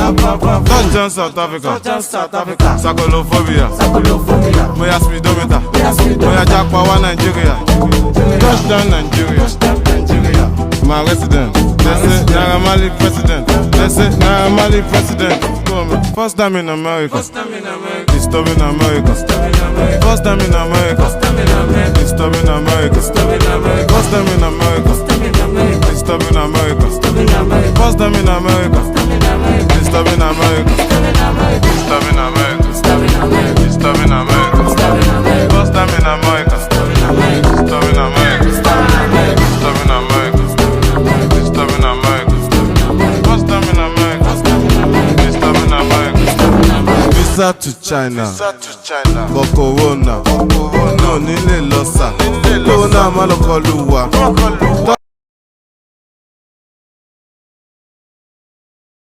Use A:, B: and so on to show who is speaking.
A: Touchdown South Africa. Sakolophobia. Moya speedometer. Moya Jackpot Nigeria. Touchdown Nigeria. My resident. Let's say Naira Marley president. Let's say Naira Marley president. First time in America. Disturbing America. First time in America. Disturbing America. First time in America. Disturbing America. First time in America. Disturbing America. Disturbing America. Disturbing America. First time in America. Disturbing America. Disturbing America. Disturbing America. First time in America. Disturbing America. Visa to China. But Corona. No, Nile Losa. Corona Malokoluwa.